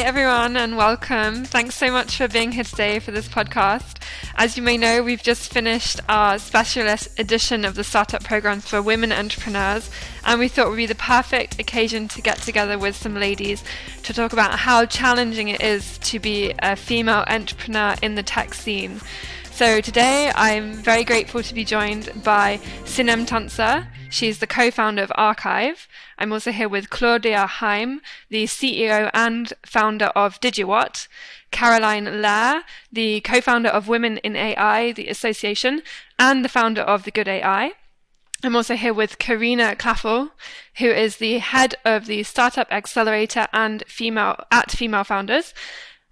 everyone, and welcome. Thanks so much for being here today for this podcast. As you may know, we've just finished our special edition of the Startup Programs for Women Entrepreneurs, and we thought it would be the perfect occasion to get together with some ladies to talk about how challenging it is to be a female entrepreneur in the tech scene. So today I'm very grateful to be joined by Sinem Tuncer. She's the co-founder of Archive. I'm also here with Claudia Heim, the CEO and founder of DigiWatt, Caroline Lair, the co-founder of Women in AI, the association, and the founder of The Good AI. I'm also here with Karina Klaffel, who is the head of the Startup Accelerator and Female Founders.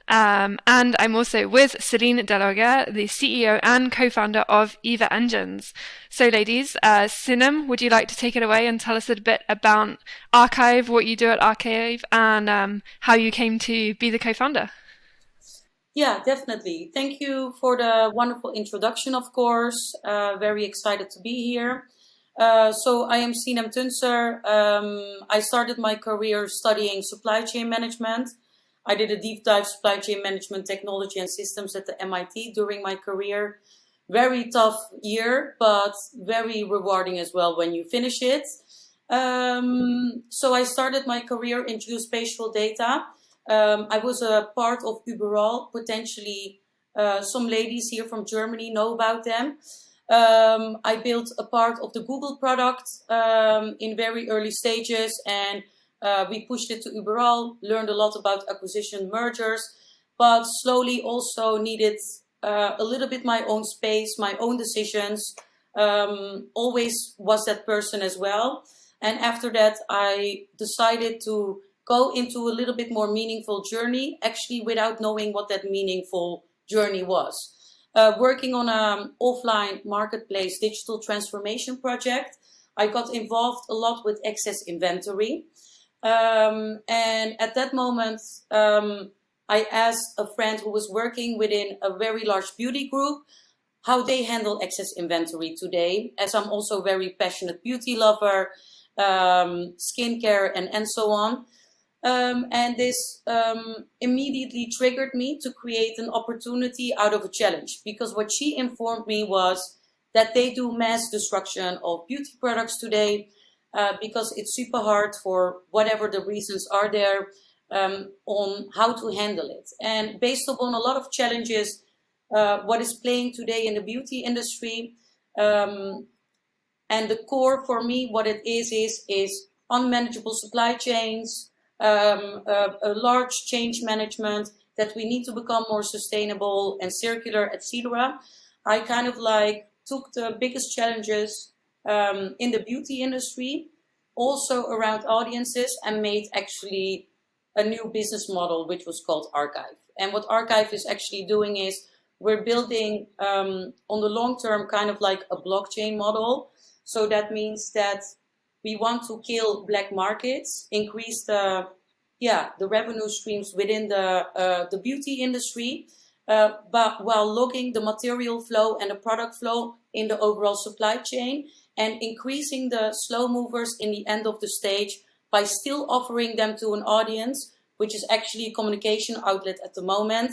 And I'm also with Celine Deloguer, the CEO and co-founder of Eva Engines. So ladies, Sinem, would you like to take it away and tell us a bit about Archive, what you do at Archive, and how you came to be the co-founder? Yeah, definitely. Thank you for the wonderful introduction, of course. Very excited to be here. So I am Sinem Tuncer. I started my career studying supply chain management. I did a deep dive supply chain management technology and systems at the MIT during my career. Very tough year, but very rewarding as well when you finish it. So I started my career in geospatial data. I was a part of Überall. Potentially some ladies here from Germany know about them. I built a part of the Google product in very early stages, and we pushed it to Überall, learned a lot about acquisition mergers, but slowly also needed a little bit my own space, my own decisions. Always was that person as well. And after that, I decided to go into a little bit more meaningful journey, actually without knowing what that meaningful journey was. Working on an offline marketplace digital transformation project, I got involved a lot with excess inventory. And at that moment, I asked a friend who was working within a very large beauty group how they handle excess inventory today, as I'm also a very passionate beauty lover, skincare, and so on. And this immediately triggered me to create an opportunity out of a challenge, because what she informed me was that they do mass destruction of beauty products today, because it's super hard for whatever the reasons are there on how to handle it. And based upon a lot of challenges, what is playing today in the beauty industry, and the core for me, what it is unmanageable supply chains, a large change management, that we need to become more sustainable and circular, etc. I kind of like took the biggest challenges in the beauty industry, also around audiences, and made actually a new business model, which was called Archive. And what Archive is actually doing is we're building on the long term kind of like a blockchain model. So that means that we want to kill black markets, increase the revenue streams within the beauty industry, but while logging the material flow and the product flow in the overall supply chain, and increasing the slow movers in the end of the stage by still offering them to an audience, which is actually a communication outlet at the moment.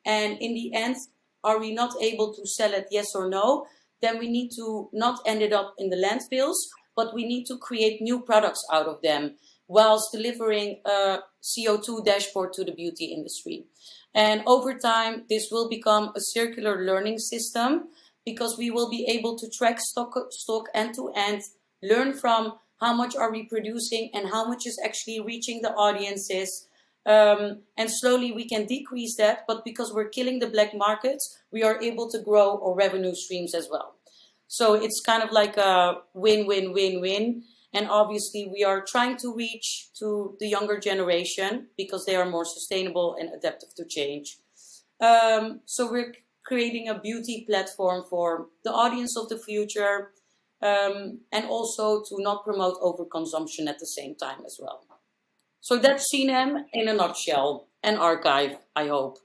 And in the end, are we not able to sell it, yes or no? Then we need to not end it up in the landfills, but we need to create new products out of them, whilst delivering a CO2 dashboard to the beauty industry. And over time, this will become a circular learning system, because we will be able to track stock end to end, learn from how much are we producing and how much is actually reaching the audiences. And slowly we can decrease that, but because we're killing the black markets, we are able to grow our revenue streams as well. So it's kind of like a win-win-win-win. And obviously we are trying to reach to the younger generation because they are more sustainable and adaptive to change. So we're creating a beauty platform for the audience of the future, and also to not promote overconsumption at the same time as well. So that's Sinem in a nutshell, and Archive, I hope.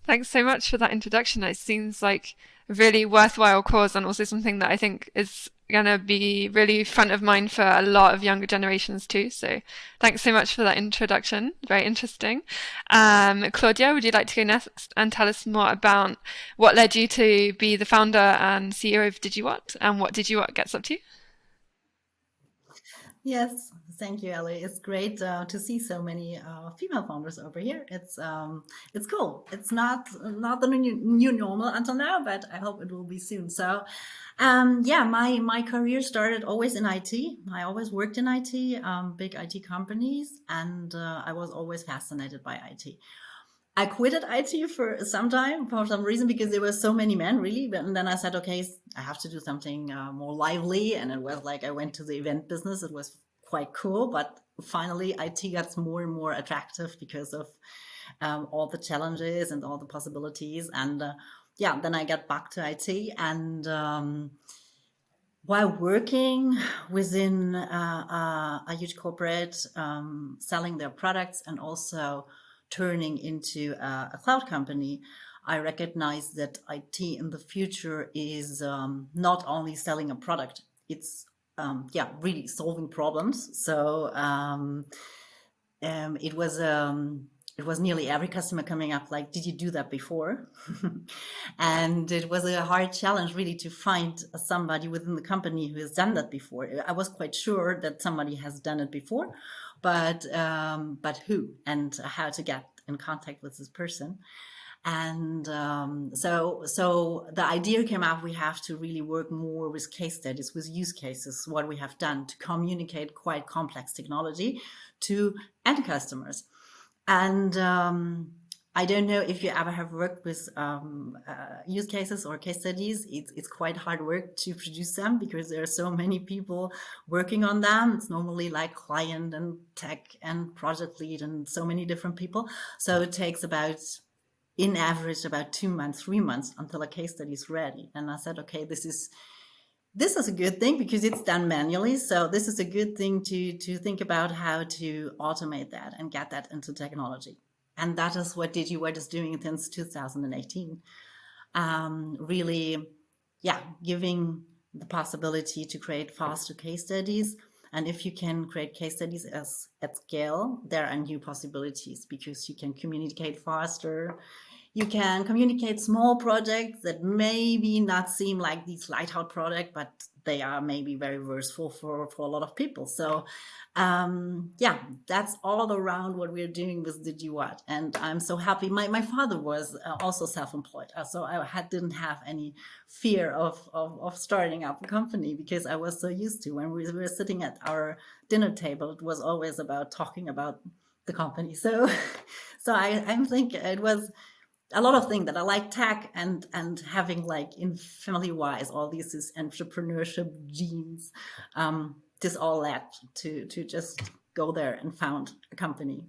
Thanks so much for that introduction. It seems like a really worthwhile cause, and also something that I think is going to be really front of mind for a lot of younger generations too. So thanks so much for that introduction. Very interesting. Claudia, would you like to go next and tell us more about what led you to be the founder and CEO of DigiWhat and what DigiWhat gets up to? Yes, thank you, Ellie. It's great to see so many female founders over here. It's cool. It's not the new normal until now, but I hope it will be soon. So, yeah, my career started always in IT. I always worked in IT, big IT companies, and I was always fascinated by IT. I quit IT for some time, for some reason, because there were so many men, really. And then I said, okay, I have to do something more lively. And it was like I went to the event business. It was quite cool. But finally, IT gets more and more attractive because of all the challenges and all the possibilities. And yeah, then I got back to IT. And while working within a huge corporate, selling their products and also turning into a cloud company, I recognize that IT in the future is not only selling a product, it's really solving problems. So it was nearly every customer coming up like, did you do that before? And it was a hard challenge really to find somebody within the company who has done that before. I was quite sure that somebody has done it before, but who and how to get in contact with this person. And so the idea came up, we have to really work more with case studies, with use cases, what we have done to communicate quite complex technology to end customers. And I don't know if you ever have worked with use cases or case studies. It's quite hard work to produce them because there are so many people working on them. It's normally like client and tech and project lead and so many different people. So it takes in average about 2 months, 3 months until a case study is ready. And I said, okay, this is a good thing because it's done manually. So this is a good thing to think about how to automate that and get that into technology. And that is what DigiWhat is doing since 2018. Really, giving the possibility to create faster case studies. And if you can create case studies at scale, there are new possibilities because you can communicate faster. You can communicate small projects that maybe not seem like these lighthouse projects, but they are maybe very useful for a lot of people. So that's all around what we're doing with DigiWhat. And I'm so happy. My father was also self-employed. So I didn't have any fear of starting up a company because I was so used to when we were sitting at our dinner table, it was always about talking about the company. So I think it was a lot of things that I like tech and having like in family wise, all these entrepreneurship genes, this all led to just go there and found a company.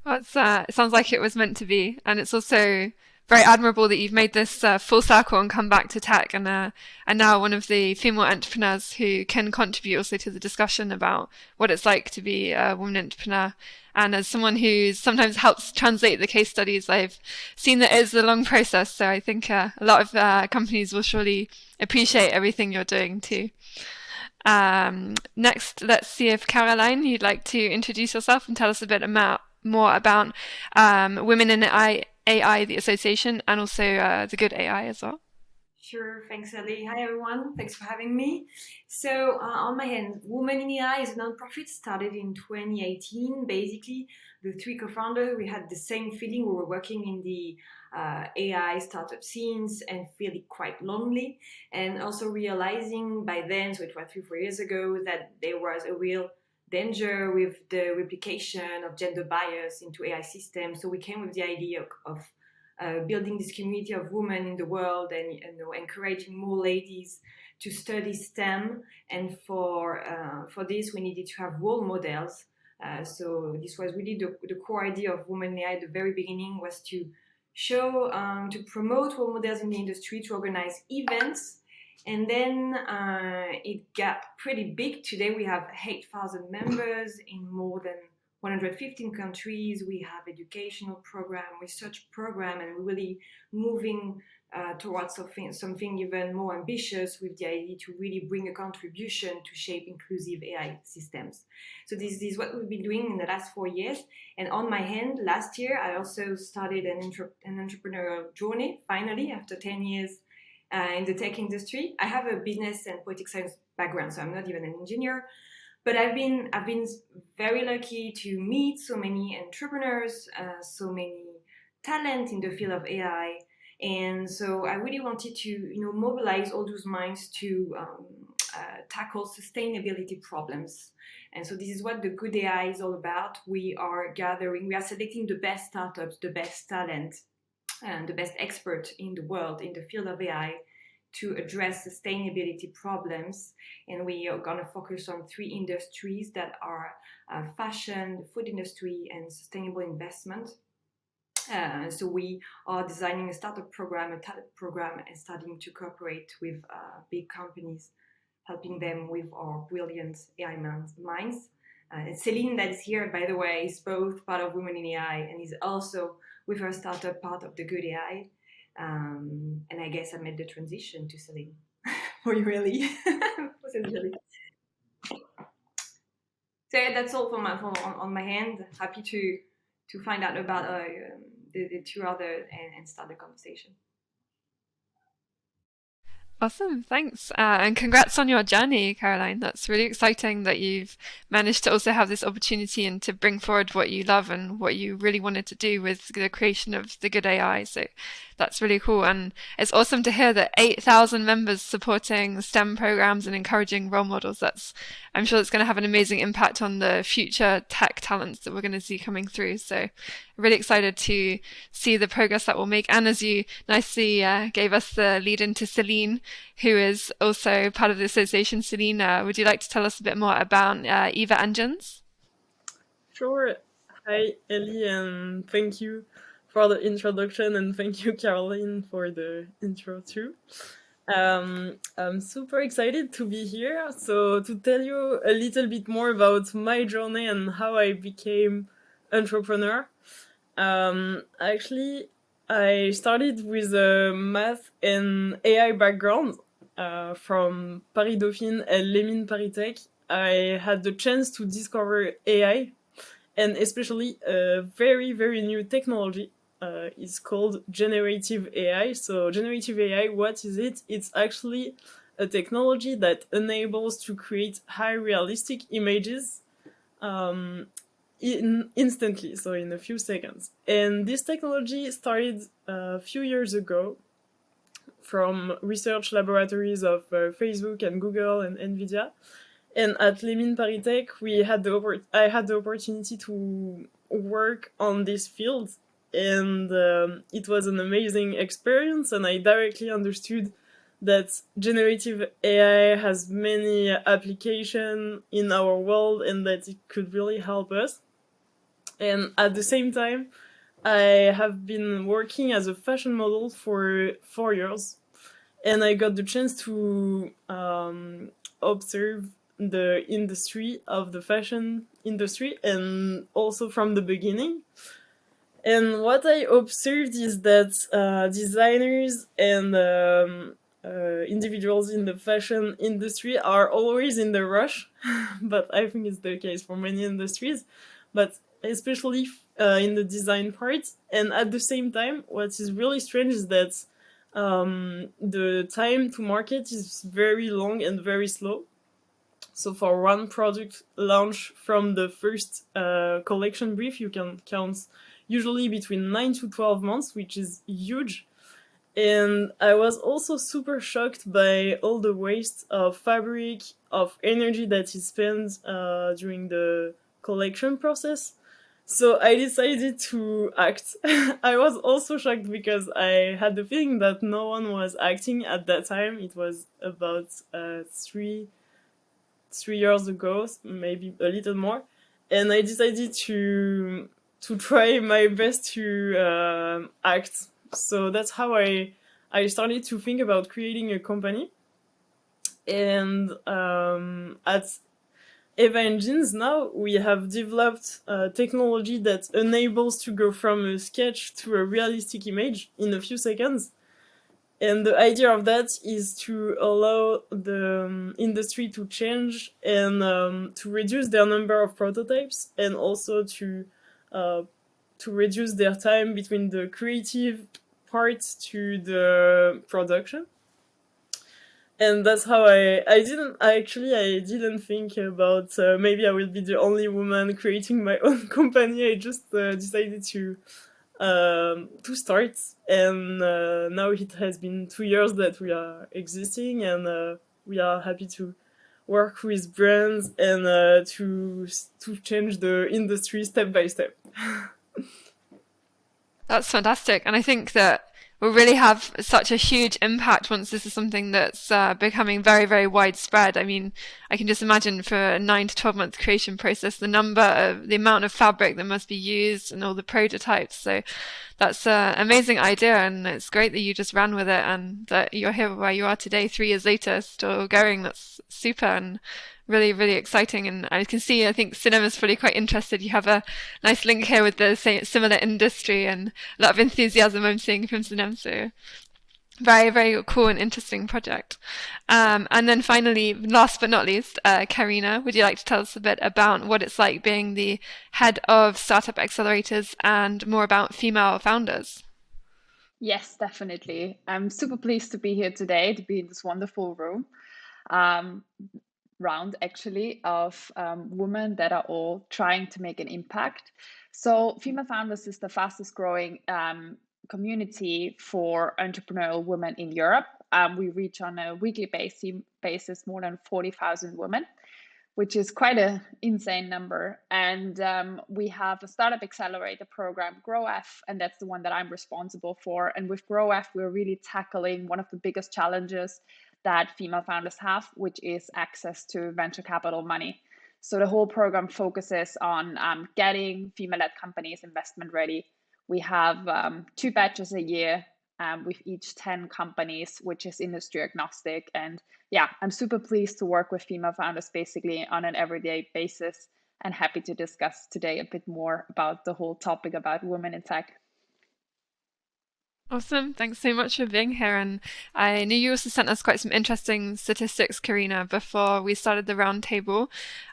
Well, it sounds like it was meant to be. And it's also very admirable that you've made this full circle and come back to tech and now one of the female entrepreneurs who can contribute also to the discussion about what it's like to be a woman entrepreneur. And as someone who sometimes helps translate the case studies, I've seen that it's a long process. So I think a lot of companies will surely appreciate everything you're doing too. Next, let's see if Caroline, you'd like to introduce yourself and tell us a bit more about Women in AI, the association, and also the Good AI as well. Sure, thanks, Ellie. Hi, everyone. Thanks for having me. So, on my end, Women in AI is a nonprofit started in 2018. Basically, the three co-founders, we had the same feeling. We were working in the AI startup scenes and feeling quite lonely. And also realizing by then, so it was 3-4 years ago, that there was a real danger with the replication of gender bias into AI systems. So we came with the idea of building this community of women in the world and encouraging more ladies to study STEM. And for this, we needed to have role models. So this was really the core idea of Women in AI at the very beginning, was to show, to promote role models in the industry, to organize events. And then it got pretty big. Today we have 8,000 members in more than 115 countries. We have educational program, research program, and we're really moving towards something even more ambitious, with the idea to really bring a contribution to shape inclusive AI systems. So this is what we've been doing in the last 4 years. And on my hand, last year, I also started an entrepreneurial journey, finally, after 10 years in the tech industry. I have a business and politics science background, so I'm not even an engineer. But I've been very lucky to meet so many entrepreneurs, so many talent in the field of AI. And so I really wanted to mobilize all those minds to tackle sustainability problems. And so this is what the Good AI is all about. We are selecting the best startups, the best talent, and the best experts in the world in the field of AI to address sustainability problems. And we are going to focus on 3 industries that are fashion, the food industry, and sustainable investment. So we are designing a startup program, a talent program, and starting to cooperate with big companies, helping them with our brilliant AI minds. And Celine, that is here, by the way, is both part of Women in AI and is also with her startup part of the Good AI. And I guess I made the transition to Celine for you, really. Wasn't really. So yeah, that's all on my hand. Happy to find out about the 2 other and start the conversation. Awesome, thanks. And congrats on your journey, Caroline. That's really exciting that you've managed to also have this opportunity and to bring forward what you love and what you really wanted to do with the creation of the Good AI. So that's really cool. And it's awesome to hear that 8,000 members supporting STEM programs and encouraging role models. I'm sure it's going to have an amazing impact on the future tech talents that we're going to see coming through. So really excited to see the progress that we'll make. And as you nicely gave us the lead into Celine, who is also part of the association. Celine, would you like to tell us a bit more about EVA Engines? Sure. Hi, Ellie, and thank you for the introduction, and thank you, Caroline, for the intro too. I'm super excited to be here. So to tell you a little bit more about my journey and how I became entrepreneur. Actually, I started with a math and AI background from Paris Dauphine and Lémine Paris Tech. I had the chance to discover AI, and especially a very, very new technology. It's called Generative AI. So Generative AI, what is it? It's actually a technology that enables to create high realistic images instantly, so in a few seconds. And this technology started a few years ago from research laboratories of Facebook and Google and NVIDIA. And at Lémine Paris Tech, I had the opportunity to work on this field, and it was an amazing experience. And I directly understood that generative AI has many applications in our world, and that it could really help us. And at the same time, I have been working as a fashion model for 4 years, and I got the chance to observe the industry of the fashion industry, and also from the beginning. And what I observed is that designers and individuals in the fashion industry are always in the rush, but I think it's the case for many industries, but especially in the design part. And at the same time, what is really strange is that the time to market is very long and very slow. So for one product launch from the first collection brief, you can count usually between 9 to 12 months, which is huge. And I was also super shocked by all the waste of fabric, of energy that is spent during the collection process. So I decided to act. I was also shocked because I had the feeling that no one was acting at that time. It was about 3 years ago, maybe a little more. And I decided to try my best to act. So that's how I started to think about creating a company. And EVA engines now, we have developed technology that enables to go from a sketch to a realistic image in a few seconds. And the idea of that is to allow the industry to change and to reduce their number of prototypes, and also to reduce their time between the creative part to the production. And that's how I didn't think about maybe I will be the only woman creating my own company. I just decided to start, and now it has been 2 years that we are existing, and we are happy to work with brands and to change the industry step by step. That's fantastic. And I think that will really have such a huge impact once this is something that's becoming very, very widespread. I mean, I can just imagine for a 9 to 12 month creation process, the amount of fabric that must be used and all the prototypes. So that's an amazing idea, and it's great that you just ran with it and that you're here where you are today, 3 years later, still going. That's super and really, really exciting. And I can see, I think Cinema's probably quite interested. You have a nice link here with the similar industry and a lot of enthusiasm I'm seeing from Cinem. So very, very cool and interesting project. And then finally, last but not least, Karina, would you like to tell us a bit about what it's like being the head of Startup Accelerators and more about female founders? Yes, definitely. I'm super pleased to be here today, to be in this wonderful room. Round actually of women that are all trying to make an impact. So Female Founders is the fastest growing community for entrepreneurial women in Europe. We reach on a weekly basis more than 40,000 women, which is quite an insane number. And we have a startup accelerator program, GrowF, and that's the one that I'm responsible for. And with GrowF, we're really tackling one of the biggest challenges that female founders have, which is access to venture capital money. So the whole program focuses on getting female-led companies investment ready. We have 2 batches a year with each 10 companies, which is industry agnostic. And yeah, I'm super pleased to work with female founders basically on an everyday basis, and happy to discuss today a bit more about the whole topic about women in tech. Awesome. Thanks so much for being here. And I knew you also sent us quite some interesting statistics, Karina, before we started the roundtable.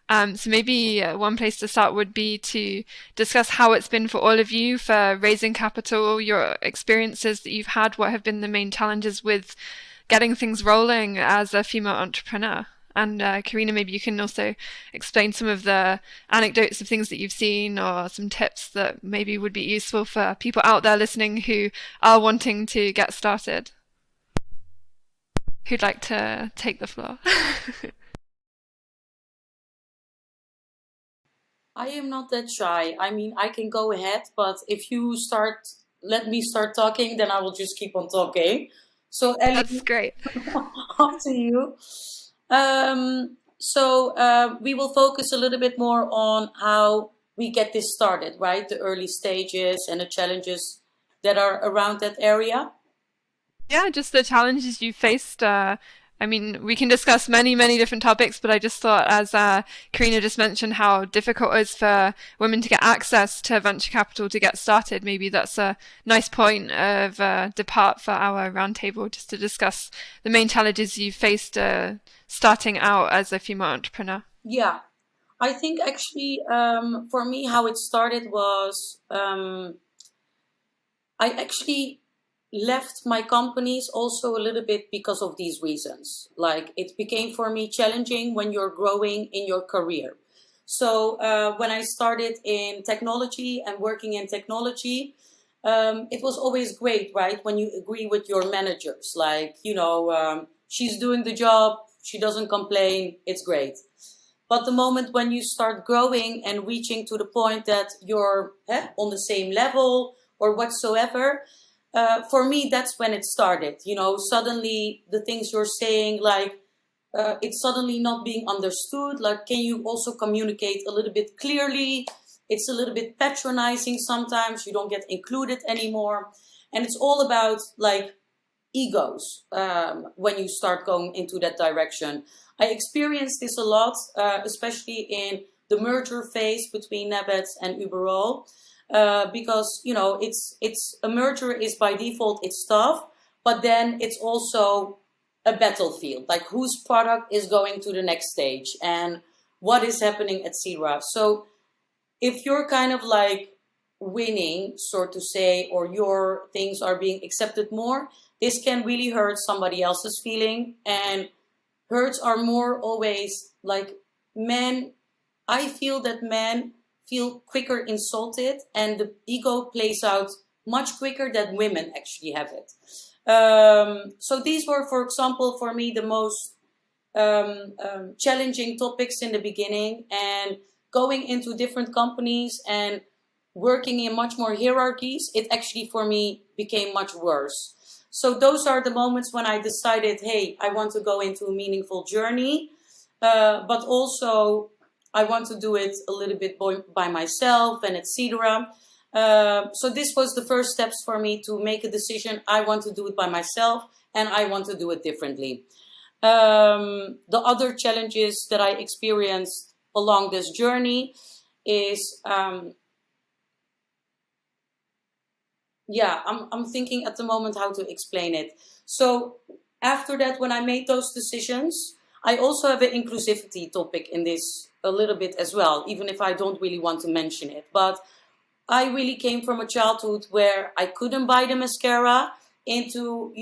So maybe one place to start would be to discuss how it's been for all of you for raising capital, your experiences that you've had, what have been the main challenges with getting things rolling as a female entrepreneur. And Karina, maybe you can also explain some of the anecdotes of things that you've seen, or some tips that maybe would be useful for people out there listening who are wanting to get started. Who'd like to take the floor? I am not that shy. I mean, I can go ahead, but if you let me start talking, then I will just keep on talking. So Ellie, That's great. up to you. We will focus a little bit more on how we get this started, right? The early stages and the challenges that are around that area. Yeah, just the challenges you faced. I mean, we can discuss many, many different topics, but I just thought, as Karina just mentioned, how difficult it is for women to get access to venture capital to get started. Maybe that's a nice point of depart for our roundtable, just to discuss the main challenges you faced starting out as a female entrepreneur. Yeah, I think actually for me, how it started was I actually left my companies also a little bit because of these reasons. Like, it became for me challenging when you're growing in your career. So when I started in technology and working in technology, it was always great, right? When you agree with your managers, like, she's doing the job, she doesn't complain, it's great. But the moment when you start growing and reaching to the point that you're on the same level or whatsoever, for me, that's when it started. Suddenly the things you're saying, like, it's suddenly not being understood. Like, can you also communicate a little bit clearly? It's a little bit patronizing sometimes. You don't get included anymore. And it's all about, like, egos when you start going into that direction. I experienced this a lot, especially in the merger phase between Nabet and Uberall, because it's a merger is by default it's tough, but then it's also a battlefield, like whose product is going to the next stage and what is happening, etc. So if you're kind of like winning, so to say, or your things are being accepted more, this can really hurt somebody else's feeling. And hurts are more always like men. I feel that men feel quicker insulted and the ego plays out much quicker than women actually have it. So these were, for example, for me, the most challenging topics in the beginning, and going into different companies and working in much more hierarchies, it actually for me became much worse. So those are the moments when I decided, hey, I want to go into a meaningful journey, but also I want to do it a little bit by myself and etc. So this was the first steps for me to make a decision. I want to do it by myself and I want to do it differently. The other challenges that I experienced along this journey is, I'm thinking at the moment how to explain it. So after that, when I made those decisions, I also have an inclusivity topic in this a little bit as well, even if I don't really want to mention it. But I really came from a childhood where I couldn't buy the mascara into,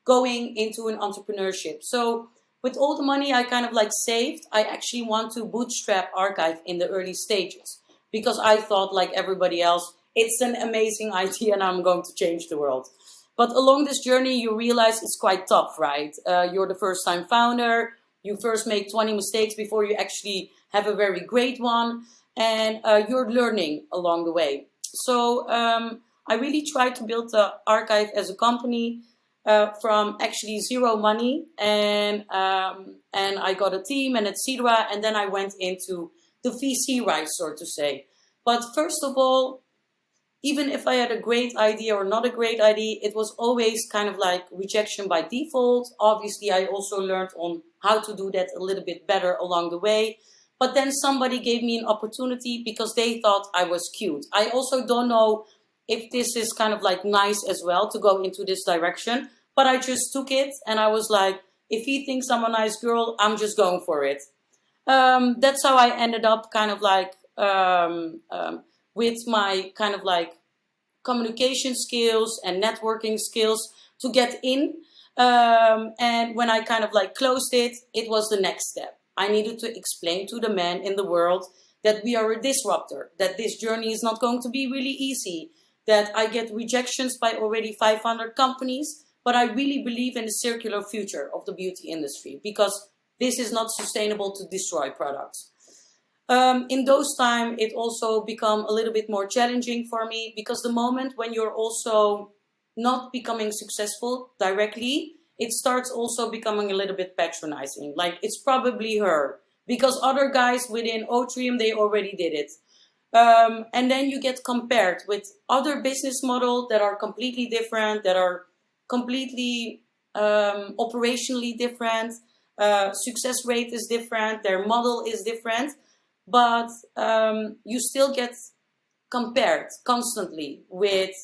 going into an entrepreneurship. So with all the money I kind of like saved, I actually want to bootstrap Archive in the early stages because I thought, like everybody else, it's an amazing idea and I'm going to change the world. But along this journey, you realize it's quite tough, right? You're the first time founder. You first make 20 mistakes before you actually have a very great one. And you're learning along the way. So I really tried to build the Archive as a company from actually zero money. And I got a team and etc. And then I went into the VC ride, so to say. But first of all, even if I had a great idea or not a great idea, it was always kind of like rejection by default. Obviously, I also learned on how to do that a little bit better along the way. But then somebody gave me an opportunity because they thought I was cute. I also don't know if this is kind of like nice as well to go into this direction. But I just took it and I was like, if he thinks I'm a nice girl, I'm just going for it. That's how I ended up kind of like with my kind of like communication skills and networking skills to get in. And when I kind of like closed it, it was the next step. I needed to explain to the men in the world that we are a disruptor, that this journey is not going to be really easy, that I get rejections by already 500 companies, but I really believe in the circular future of the beauty industry because this is not sustainable to destroy products. In those times, it also become a little bit more challenging for me because the moment when you're also not becoming successful directly, it starts also becoming a little bit patronizing. Like, it's probably her because other guys within Otrium, they already did it. And then you get compared with other business models that are completely different, that are completely operationally different. Success rate is different. Their model is different. But you still get compared constantly with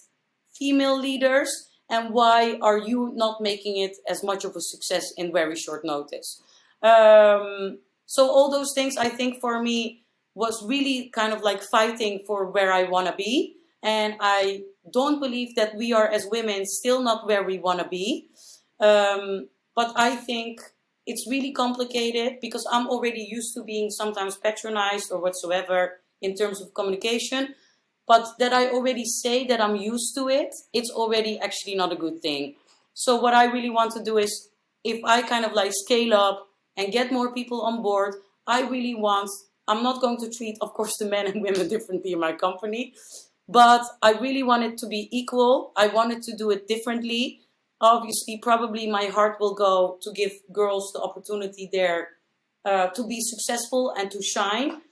female leaders, and why are you not making it as much of a success in very short notice? So all those things, I think for me was really kind of like fighting for where I want to be. And I don't believe that we are as women still not where we want to be. But I think it's really complicated because I'm already used to being sometimes patronized or whatsoever in terms of communication. But that I already say that I'm used to it, it's already actually not a good thing. So what I really want to do is, if I kind of like scale up and get more people on board, I'm not going to treat, of course, the men and women differently in my company, but I really want it to be equal. I wanted to do it differently. Obviously, probably my heart will go to give girls the opportunity there to be successful and to shine.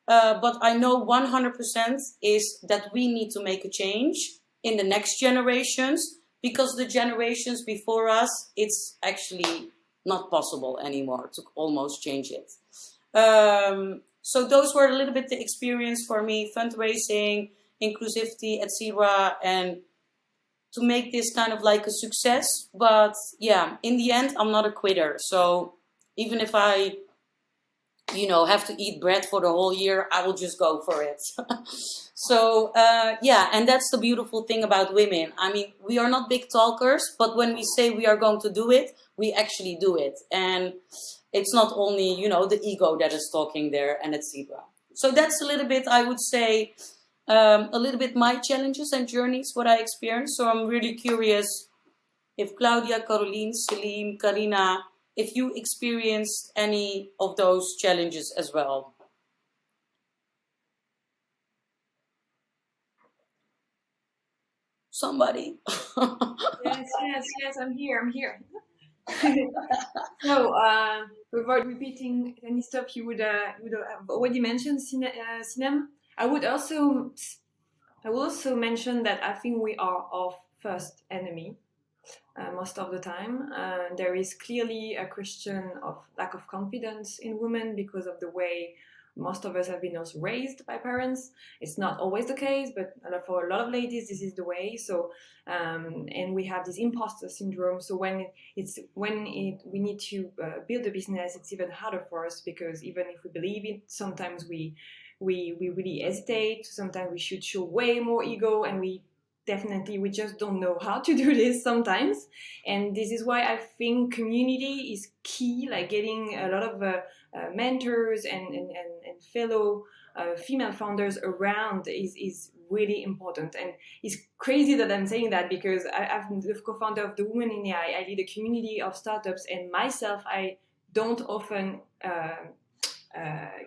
But I know 100% is that we need to make a change in the next generations, because the generations before us, it's actually not possible anymore to almost change it. So those were a little bit the experience for me, fundraising, inclusivity, etc., and to make this kind of like a success. But yeah, in the end, I'm not a quitter. So even if I, have to eat bread for the whole year, I will just go for it. So yeah, and that's the beautiful thing about women. I mean, we are not big talkers, but when we say we are going to do it, we actually do it. And it's not only, the ego that is talking there, and etc. So that's a little bit, I would say, a little bit my challenges and journeys, what I experienced. So I'm really curious if Claudia, Caroline, Celine, Karina, if you experienced any of those challenges as well. Somebody? Yes, I'm here. So, without repeating any stuff you would have already mentioned, Sinem, I would also mention that I think we are our first enemy most of the time. There is clearly a question of lack of confidence in women because of the way most of us have been also raised by parents. It's not always the case, but for a lot of ladies, this is the way. So, and we have this impostor syndrome. So when we need to build a business, it's even harder for us, because even if we believe it, sometimes we really hesitate. Sometimes we should show way more ego, and we just don't know how to do this sometimes. And this is why I think community is key, like getting a lot of mentors and fellow female founders around is really important. And it's crazy that I'm saying that, because I'm the co-founder of the Women in AI. I lead a community of startups, and myself, I don't often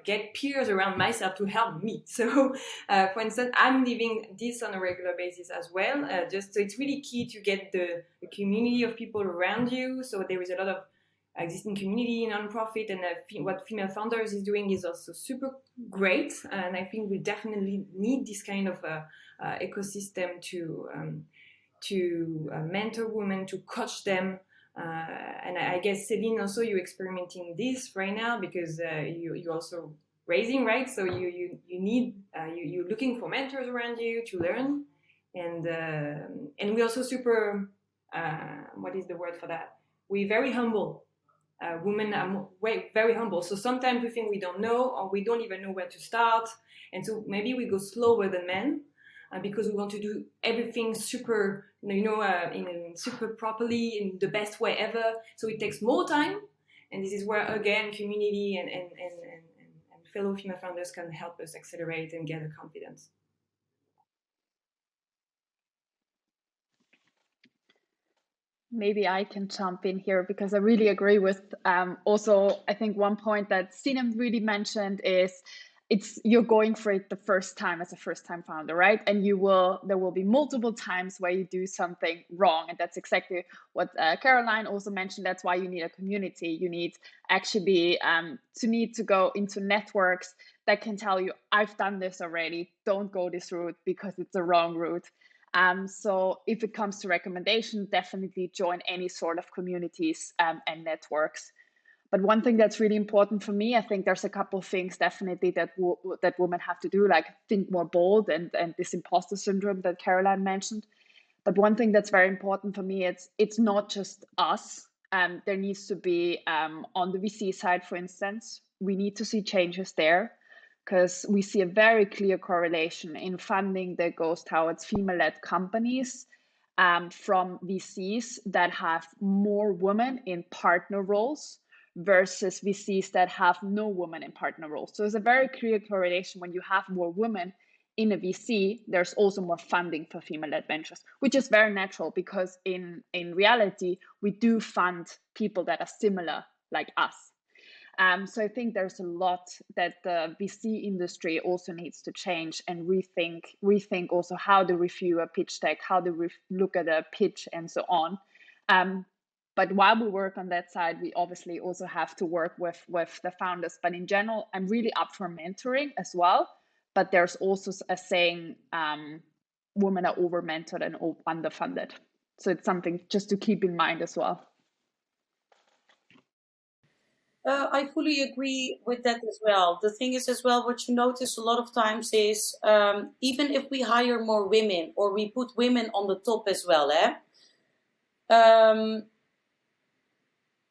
get peers around myself to help me. So, for instance, I'm living this on a regular basis as well. So it's really key to get the community of people around you. So there is a lot of existing community, non-profit, and what Female Founders is doing is also super great. And I think we definitely need this kind of ecosystem to mentor women, to coach them. And I guess, Celine, also you're experimenting this right now, because you're also raising, right? So you need you're looking for mentors around you to learn, and we also super what is the word for that? We're very humble. Women are very humble. So sometimes we think we don't know, or we don't even know where to start, and so maybe we go slower than men. Because we want to do everything super, in super properly, in the best way ever. So it takes more time, and this is where, again, community and fellow female founders can help us accelerate and gather confidence. Maybe I can jump in here, because I really agree with also, I think one point that Sinem really mentioned is you're going for it the first time as a first-time founder, right? And there will be multiple times where you do something wrong, and that's exactly what Caroline also mentioned. That's why you need a community. You need actually to go into networks that can tell you, I've done this already. Don't go this route because it's the wrong route. So if it comes to recommendation, definitely join any sort of communities and networks. But one thing that's really important for me, I think there's a couple of things definitely that women have to do, like think more bold and this imposter syndrome that Caroline mentioned. But one thing that's very important for me, it's not just us. There needs to be on the VC side, for instance, we need to see changes there, because we see a very clear correlation in funding that goes towards female-led companies from VCs that have more women in partner roles versus VCs that have no women in partner roles. So there's a very clear correlation. When you have more women in a VC, there's also more funding for female-led ventures, which is very natural, because in reality, we do fund people that are similar like us. So I think there's a lot that the VC industry also needs to change and rethink also how to review a pitch deck, how to look at a pitch, and so on. But while we work on that side, we obviously also have to work with the founders. But in general, I'm really up for mentoring as well. But there's also a saying, women are over-mentored and underfunded. So it's something just to keep in mind as well. I fully agree with that as well. The thing is as well, what you notice a lot of times is even if we hire more women or we put women on the top as well, um,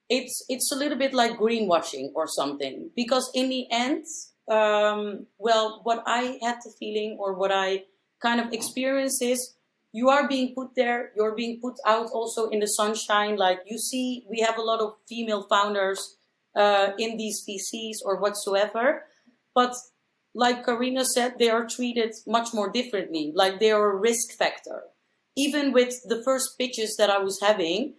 it's a little bit like greenwashing or something. Because in the end, well, what I had the feeling or what I kind of experienced is you are being put there, you're being put out also in the sunshine. Like you see, we have a lot of female founders in these VCs or whatsoever. But like Karina said, they are treated much more differently. Like they are a risk factor. Even with the first pitches that I was having,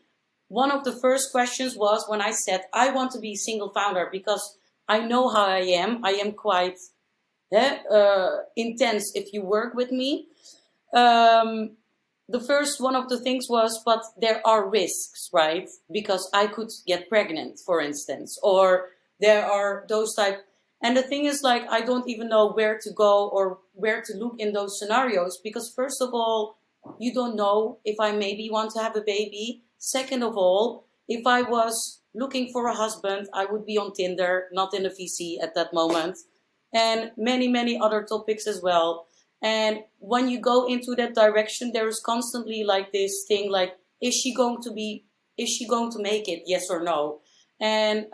one of the first questions was when I said, I want to be a single founder because I know how I am. I am quite intense if you work with me. The first one of the things was, but there are risks, right? Because I could get pregnant, for instance, or there are those type. And the thing is, like, I don't even know where to go or where to look in those scenarios because, first of all, you don't know if I maybe want to have a baby. Second of all, if I was looking for a husband, I would be on Tinder, not in a VC at that moment, and many, many other topics as well. And when you go into that direction, there is constantly like this thing like, is she going to make it? Yes or no? And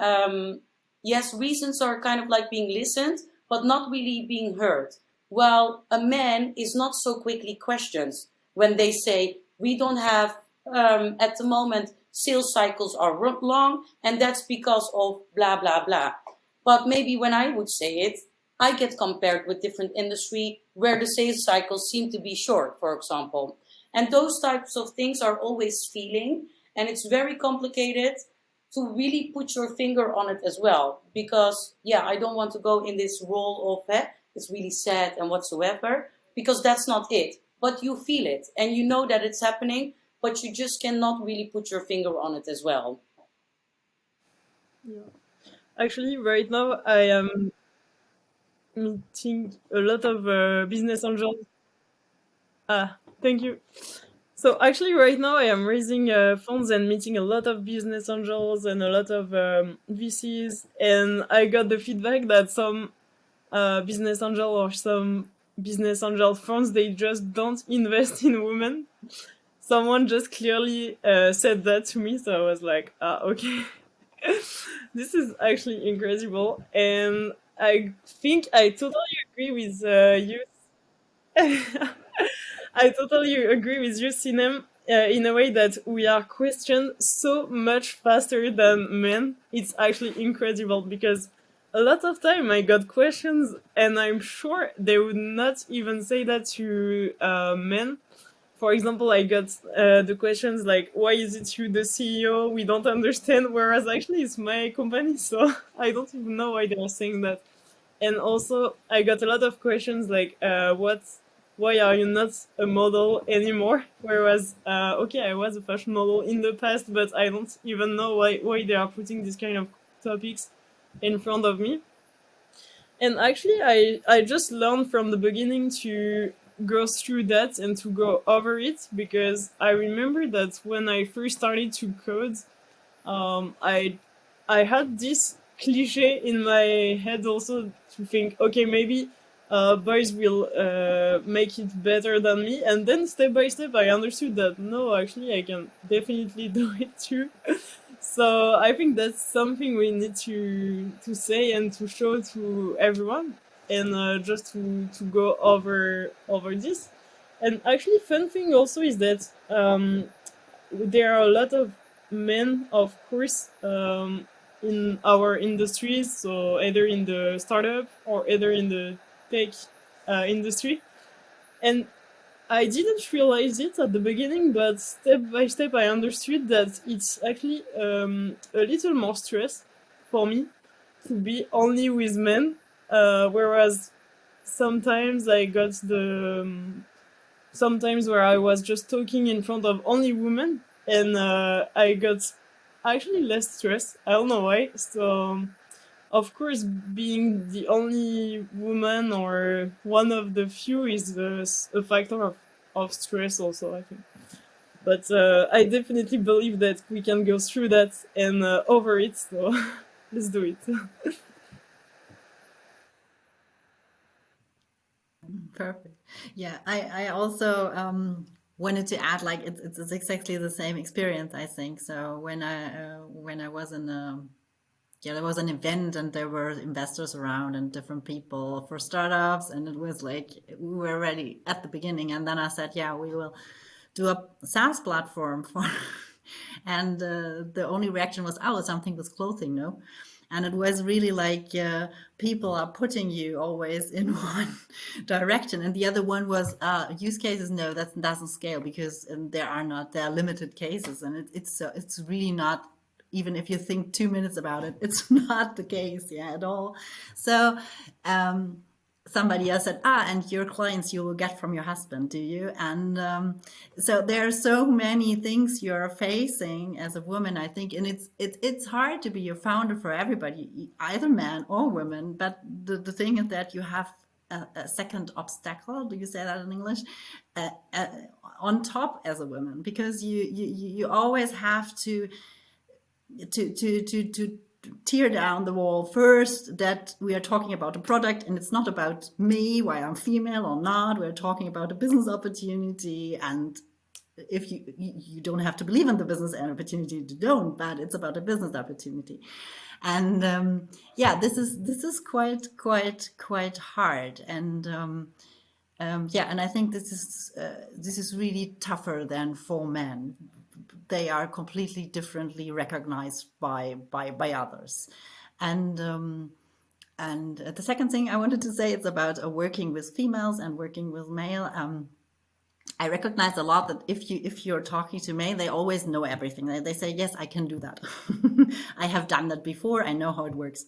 yes, reasons are kind of like being listened, but not really being heard. Well, a man is not so quickly questioned when they say, we don't have, at the moment, sales cycles are long, and that's because of blah, blah, blah. But maybe when I would say it, I get compared with different industry where the sales cycles seem to be short, for example. And those types of things are always feeling, and it's very complicated to really put your finger on it as well. Because, yeah, I don't want to go in this role of, it's really sad and whatsoever, because that's not it. But you feel it, and you know that it's happening, but you just cannot really put your finger on it as well. Yeah. Actually, right now I am meeting a lot of business angels. Thank you. So actually, right now I am raising funds and meeting a lot of business angels and a lot of VCs, and I got the feedback that some business angel or some business angel funds, they just don't invest in women. Someone just clearly said that to me, so I was like, okay. This is actually incredible, and I think I totally agree with you. I totally agree with you, Sinem, in a way that we are questioned so much faster than men. It's actually incredible because a lot of time I got questions, and I'm sure they would not even say that to men. For example, I got the questions like, why is it you, the CEO? We don't understand, whereas actually it's my company, so I don't even know why they are saying that. And also, I got a lot of questions like, why are you not a model anymore? Whereas, okay, I was a fashion model in the past, but I don't even know why they are putting this kind of topics in front of me. And actually, I just learned from the beginning to go through that and to go over it, because I remember that when I first started to code, I had this cliche in my head also to think, okay, maybe boys will make it better than me, and then step by step I understood that no, actually I can definitely do it too. So I think that's something we need to say and to show to everyone, and just to go over this. And actually, fun thing also is that there are a lot of men, of course, in our industries, so either in the startup or either in the tech industry. And I didn't realize it at the beginning, but step by step I understood that it's actually a little more stress for me to be only with men, whereas sometimes I got sometimes where I was just talking in front of only women, and I got actually less stress. I don't know why. So, of course, being the only woman or one of the few is a factor of stress also, I think. But I definitely believe that we can go through that and over it. So, let's do it. Perfect. Yeah, I also wanted to add, like, it's exactly the same experience, I think. So when I was in there was an event and there were investors around and different people for startups, and it was like we were ready at the beginning, and then I said, yeah, we will do a SaaS platform for, and the only reaction was, oh, something with clothing, no? And it was really like people are putting you always in one direction, and the other one was use cases. No, that doesn't scale because there are limited cases, and it's really not. Even if you think 2 minutes about it, it's not the case, yeah, at all. So somebody else said, and your clients you will get from your husband, do you? And so there are so many things you're facing as a woman, I think, and it's hard to be a founder for everybody, either man or woman. But the thing is that you have a second obstacle. Do you say that in English? On top as a woman, because you always have to tear down the wall first, that we are talking about a product and it's not about me, why I'm female or not. We're talking about a business opportunity, and if you don't have to believe in the business opportunity, you don't, but it's about a business opportunity. And yeah, this is quite hard, and yeah, and I think this is really tougher than for men. They are completely differently recognized by others. And the second thing I wanted to say is about working with females and working with male. I recognize a lot that if you're talking to men, they always know everything. They say, yes, I can do that. I have done that before. I know how it works.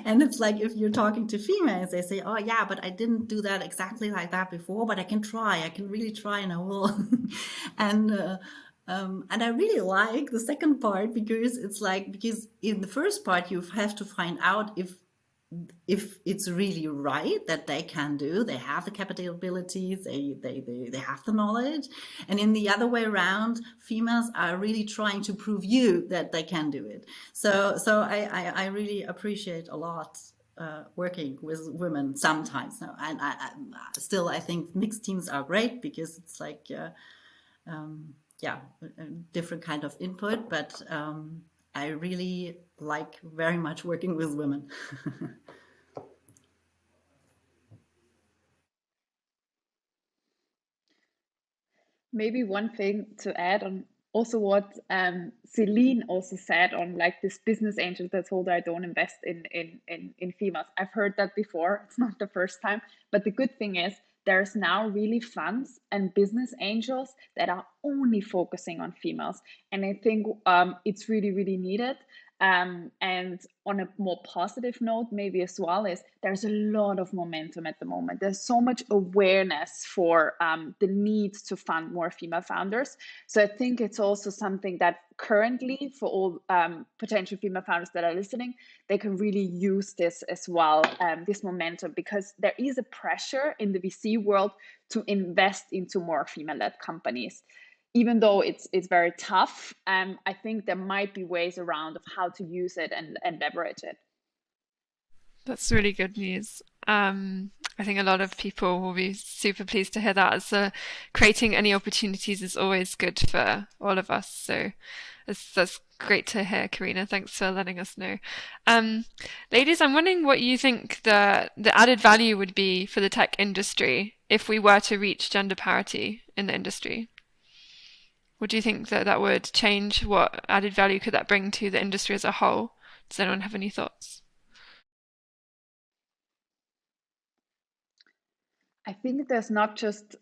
And it's like, if you're talking to females, they say, oh yeah, but I didn't do that exactly like that before, but I can try. I can really try, and I will. And I really like the second part, because it's like, because in the first part you have to find out if it's really right that they can do, they have the capabilities, they have the knowledge. And in the other way around, females are really trying to prove you that they can do it. So I really appreciate a lot working with women sometimes. And I think mixed teams are great, because it's like yeah, a different kind of input, but I really like very much working with women. Maybe one thing to add on also what Celine also said on, like, this business angel that told her I don't invest in females. I've heard that before. It's not the first time. But the good thing is there's now really funds and business angels that are only focusing on females. And I think it's really, really needed. And on a more positive note, maybe as well, is there's a lot of momentum at the moment. There's so much awareness for the need to fund more female founders. So I think it's also something that currently, for all potential female founders that are listening, they can really use this as well, this momentum, because there is a pressure in the VC world to invest into more female-led companies. Even though it's very tough, I think there might be ways around of how to use it and leverage it. That's really good news. I think a lot of people will be super pleased to hear that, as creating any opportunities is always good for all of us. So that's great to hear, Karina. Thanks for letting us know. Ladies, I'm wondering what you think the added value would be for the tech industry if we were to reach gender parity in the industry. What do you think that would change? What added value could that bring to the industry as a whole? Does anyone have any thoughts? I think there's not just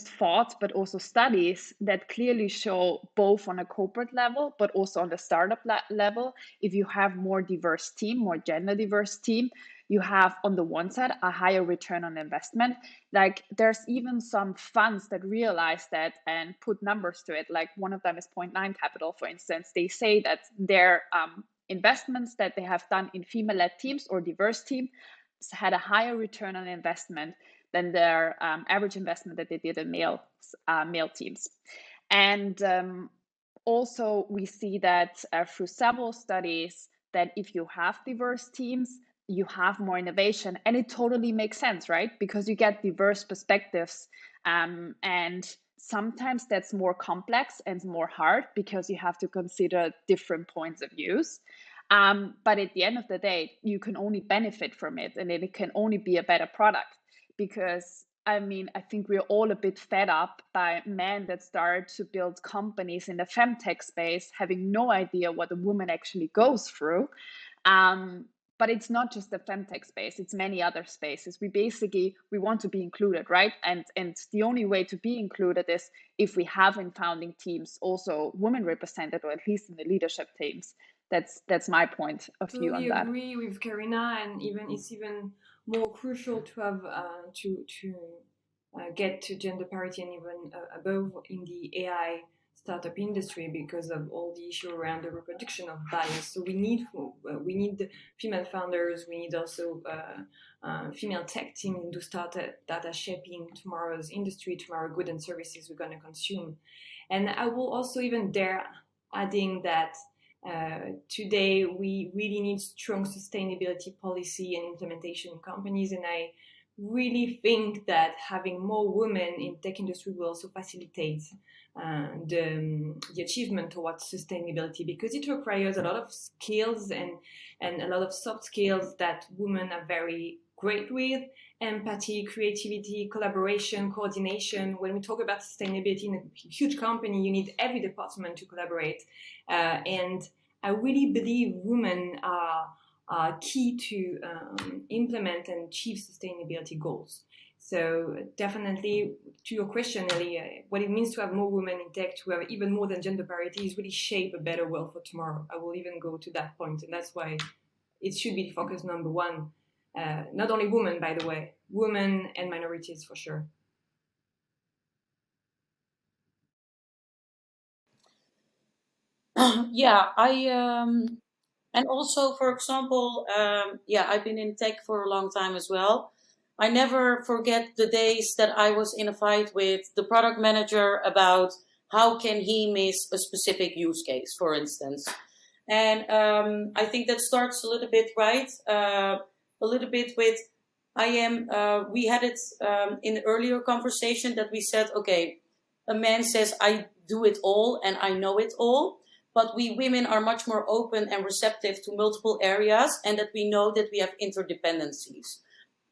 thoughts, but also studies that clearly show, both on a corporate level, but also on the startup level, if you have more diverse team, more gender diverse team, you have on the one side a higher return on investment. Like, there's even some funds that realize that and put numbers to it. Like, one of them is Point Nine Capital, for instance. They say that their investments that they have done in female-led teams or diverse teams had a higher return on investment than their average investment that they did in male teams. And also we see that through several studies that if you have diverse teams, you have more innovation, and it totally makes sense, right? Because you get diverse perspectives, and sometimes that's more complex and more hard because you have to consider different points of views. But at the end of the day, you can only benefit from it, and it can only be a better product. Because I mean, I think we're all a bit fed up by men that start to build companies in the femtech space, having no idea what a woman actually goes through. But it's not just the femtech space, it's many other spaces. We want to be included, right? And the only way to be included is if we have in founding teams also women represented, or at least in the leadership teams. That's my point of view on Totally that. agree with Karina, and it's even more crucial to have to get to gender parity and even above in the AI startup industry, because of all the issue around the reproduction of bias. So we need female founders. We need also female tech team to start that are shaping tomorrow's industry, tomorrow goods and services we're going to consume. And I will also even dare adding that today we really need strong sustainability policy and implementation in companies, and I really think that having more women in tech industry will also facilitate the achievement towards sustainability, because it requires a lot of skills and a lot of soft skills that women are very great with: empathy, creativity, collaboration, coordination. When we talk about sustainability in a huge company, you need every department to collaborate, and I really believe women are key to implement and achieve sustainability goals. So definitely, to your question, Ellie, what it means to have more women in tech, to have even more than gender parity, is really shape a better world for tomorrow. I will even go to that point, and that's why it should be focus number one. Not only women, by the way, women and minorities for sure. Yeah, and also, for example, I've been in tech for a long time as well. I never forget the days that I was in a fight with the product manager about how can he miss a specific use case, for instance. And I think that starts a little bit right, a little bit with we had it in the earlier conversation that we said, okay, a man says, I do it all and I know it all. But we women are much more open and receptive to multiple areas, and that we know that we have interdependencies.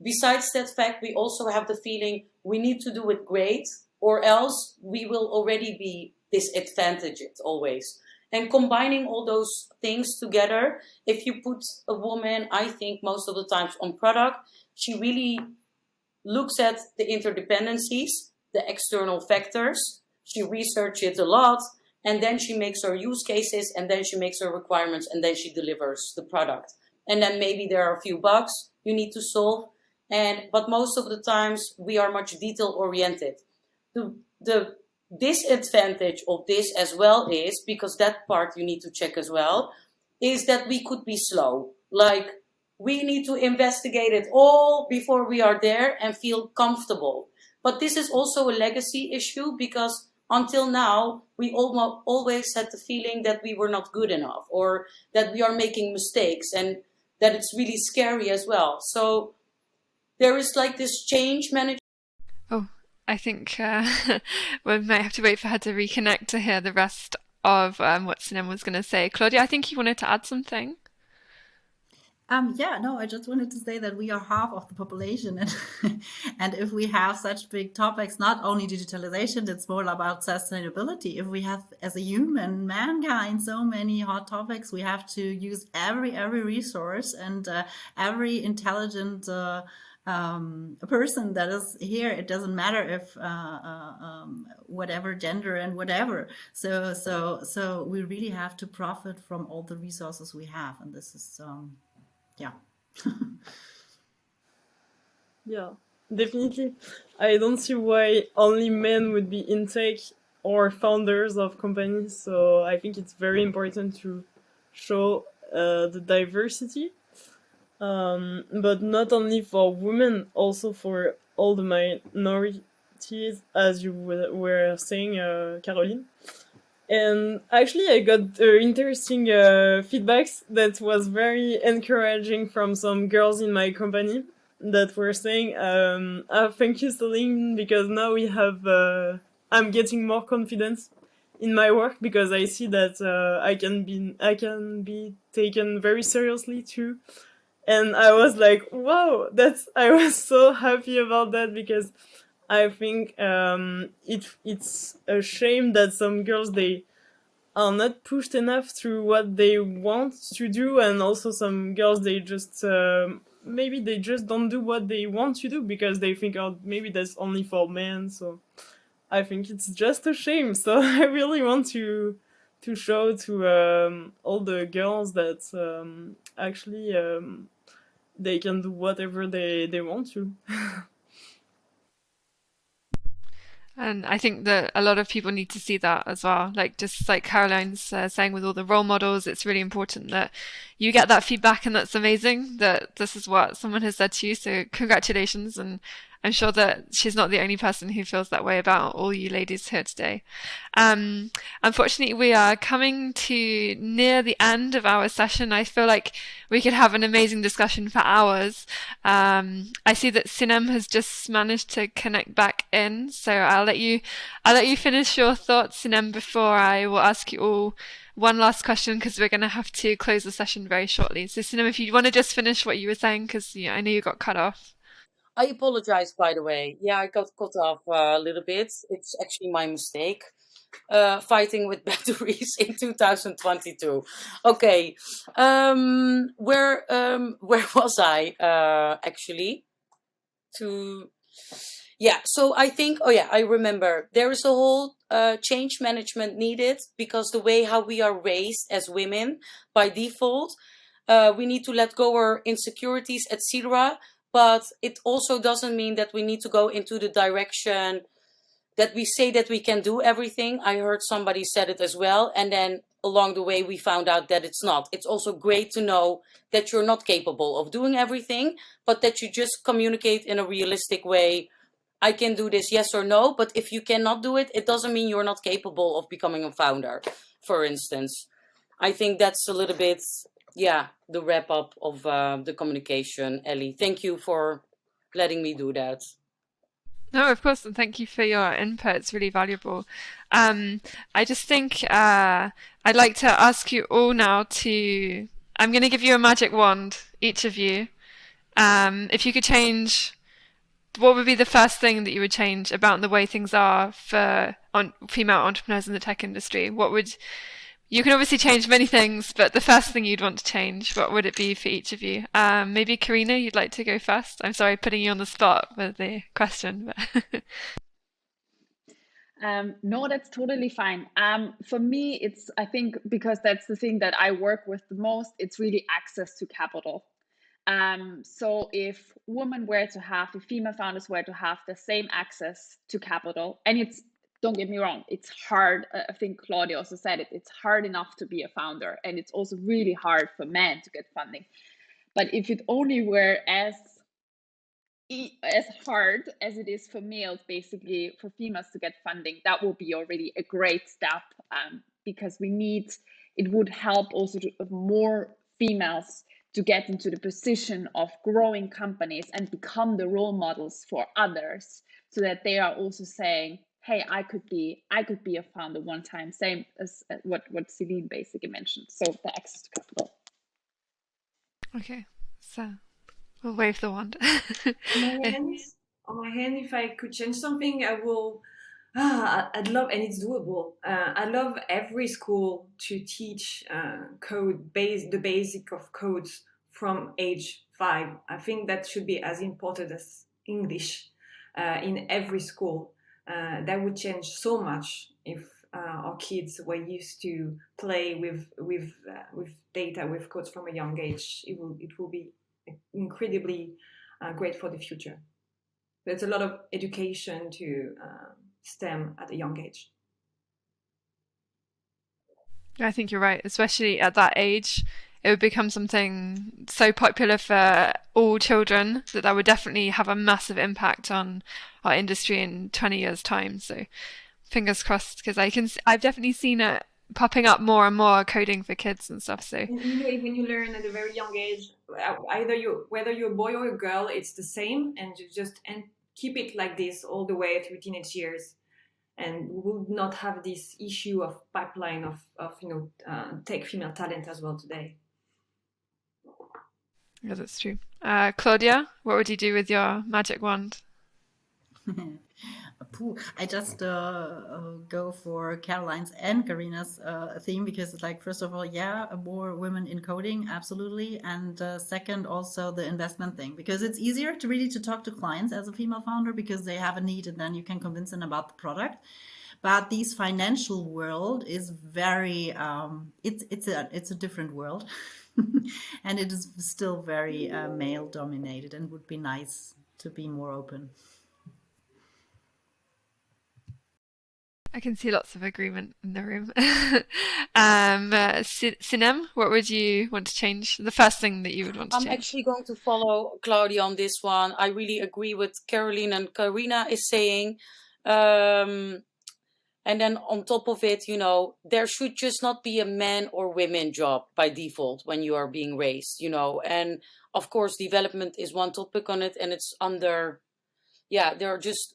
Besides that fact, we also have the feeling we need to do it great, or else we will already be disadvantaged always. And combining all those things together, if you put a woman, I think most of the times on product, she really looks at the interdependencies, the external factors, she researches a lot, and then she makes her use cases, and then she makes her requirements, and then she delivers the product. And then maybe there are a few bugs you need to solve, but most of the times we are much detail oriented. The disadvantage of this as well is, because that part you need to check as well, is that we could be slow. Like, we need to investigate it all before we are there and feel comfortable. But this is also a legacy issue, because until now, we always had the feeling that we were not good enough, or that we are making mistakes, and that it's really scary as well. So there is like this change management. Oh, I think we might have to wait for her to reconnect to hear the rest of what Sinem was going to say. Claudia, I think you wanted to add something. I just wanted to say that we are half of the population, and if we have such big topics, not only digitalization, it's more about sustainability. If we have, as a human mankind, so many hot topics, we have to use every resource and every intelligent person that is here. It doesn't matter if whatever gender and whatever. So we really have to profit from all the resources we have, and this is. Yeah. Yeah, definitely. I don't see why only men would be in tech or founders of companies. So I think it's very important to show the diversity, but not only for women, also for all the minorities, as you were saying, Caroline. And actually, I got interesting feedbacks that was very encouraging from some girls in my company that were saying, thank you, Celine, because now I'm getting more confidence in my work because I see that I can be taken very seriously too. And I was like, wow, I was so happy about that because I think it's a shame that some girls, they are not pushed enough through what they want to do, and also some girls, they just maybe they just don't do what they want to do because they think, oh, maybe that's only for men. So I think it's just a shame. So I really want to show to all the girls that actually they can do whatever they want to. And I think that a lot of people need to see that as well. Like just like Caroline's saying with all the role models, it's really important that you get that feedback, and that's amazing that this is what someone has said to you. So congratulations, and I'm sure that she's not the only person who feels that way about all you ladies here today. Unfortunately, we are coming to near the end of our session. I feel like we could have an amazing discussion for hours. I see that Sinem has just managed to connect back in, so I'll let you finish your thoughts, Sinem, before I will ask you all one last question, because we're going to have to close the session very shortly. So Sinem, if you want to just finish what you were saying, because I know you got cut off. I apologize, by the way. Yeah, I got cut off a little bit. It's actually my mistake. Fighting with batteries in 2022. Okay, where was I actually? So I think, I remember there is a whole change management needed, because the way how we are raised as women by default, we need to let go our insecurities, etc. But it also doesn't mean that we need to go into the direction that we say that we can do everything. I heard somebody said it as well. And then along the way, we found out that it's not. It's also great to know that you're not capable of doing everything, but that you just communicate in a realistic way. I can do this, yes or no. But if you cannot do it, it doesn't mean you're not capable of becoming a founder, for instance. I think that's a little bit, the wrap up of the communication, Ellie. Thank you for letting me do that. No, of course, and thank you for your input. It's really valuable. I just think I'd like to ask you all now to. I'm going to give you a magic wand, each of you. If you could change, what would be the first thing that you would change about the way things are for female entrepreneurs in the tech industry? You can obviously change many things, but the first thing you'd want to change, what would it be for each of you? Maybe Karina, you'd like to go first? I'm sorry, putting you on the spot with the question. But No, that's totally fine. For me, I think, because that's the thing that I work with the most, it's really access to capital. So if female founders were to have the same access to capital, and don't get me wrong, it's hard. I think Claudia also said it. It's hard enough to be a founder, and it's also really hard for men to get funding. But if it only were as hard as it is for males, basically for females to get funding, that would be already a great step, because it would help also more females to get into the position of growing companies and become the role models for others, so that they are also saying, hey, I could be a founder one time, same as what Celine basically mentioned. So the access to capital. okay, so we'll wave the wand. On my hand, if I could change something, I will. I'd love, and it's doable. I love every school to teach the basic of codes from age 5. I think that should be as important as English in every school. That would change so much if our kids were used to play with data, with codes from a young age. It will be incredibly great for the future. There's a lot of education to STEM at a young age. I think you're right, especially at that age. It would become something so popular for all children that would definitely have a massive impact on our industry in 20 years' time. So fingers crossed, because I've definitely seen it popping up more and more, coding for kids and stuff. So And when you learn at a very young age, whether you're a boy or a girl, it's the same, and you just keep it like this all the way through teenage years, and we will not have this issue of pipeline of tech female talent as well today. yeah, that's true. Claudia, what would you do with your magic wand? I just go for Caroline's and Karina's theme, because it's like, first of all, yeah, more women in coding, absolutely, and second, also the investment thing, because it's easier to really to talk to clients as a female founder, because they have a need and then you can convince them about the product. But this financial world is very it's a different world, and it is still very male dominated, and would be nice to be more open. I can see lots of agreement in the room. Sinem, what would you want to change? The first thing that you would want to I'm change? actually going to follow Claudia on this one. I really agree with Caroline and Karina is saying. And then on top of it, there should just not be a man or women job by default when you are being raised, And of course, development is one topic on it, and it's under, there are just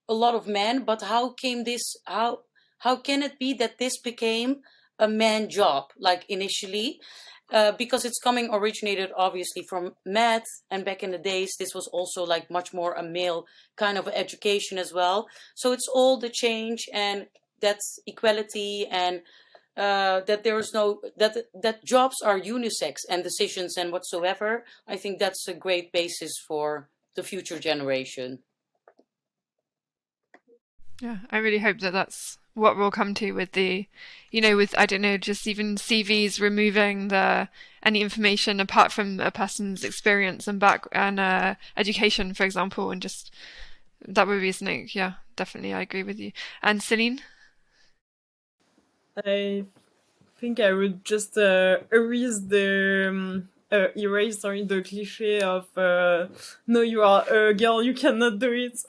a lot of men. But how can it be that this became a man job, like initially? Because it's originated obviously from math, and back in the days this was also like much more a male kind of education as well. So it's all the change, and that's equality, and that there is that jobs are unisex and decisions and whatsoever. I think that's a great basis for the future generation. Yeah, I really hope that that's what we'll come to with with, I don't know, just even CVs removing any information apart from a person's experience and education, for example, and just that would be something. Yeah, definitely, I agree with you. And Celine? I think I would just erase the cliche of no, you are a girl, you cannot do it.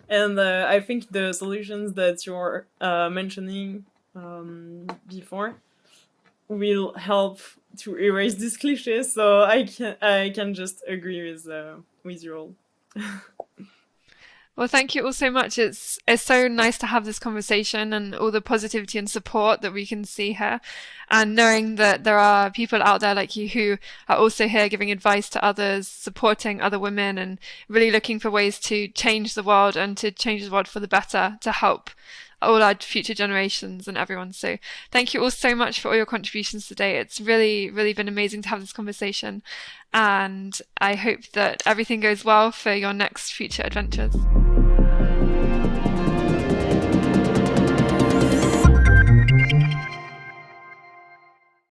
And I think the solutions that you're mentioning before will help to erase this cliche. So I can just agree with you all. Well, thank you all so much. It's so nice to have this conversation and all the positivity and support that we can see here, and knowing that there are people out there like you who are also here giving advice to others, supporting other women, and really looking for ways to change the world and to change the world for the better, to help all our future generations and everyone. So thank you all so much for all your contributions today. It's really, really been amazing to have this conversation, and I hope that everything goes well for your next future adventures.